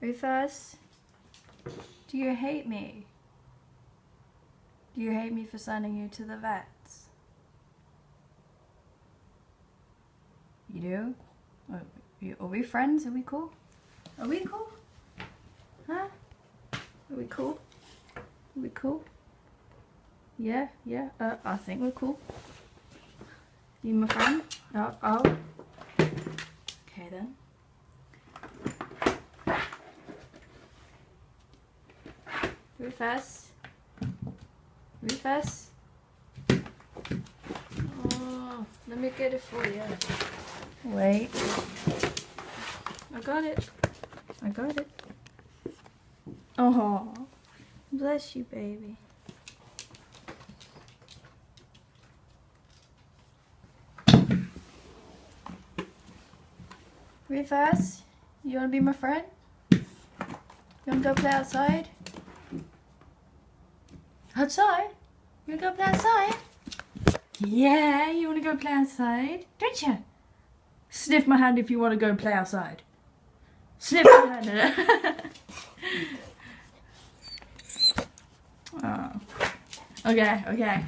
Rufus, do you hate me? Do you hate me for sending you to the vets? You do? Are we friends? Are we cool? Are we cool? Huh? Are we cool? Are we cool? Yeah, yeah, I think we're cool. You my friend? Oh. Okay then. Rufus? Rufus? Oh, let me get it for you. Wait. I got it. I got it. Oh, bless you, baby. Rufus, you wanna be my friend? You wanna go play outside? Outside? You wanna go play outside? Yeah, you wanna go play outside? Don't you? Sniff my hand if you wanna go play outside. Sniff my hand. Oh. Okay, okay.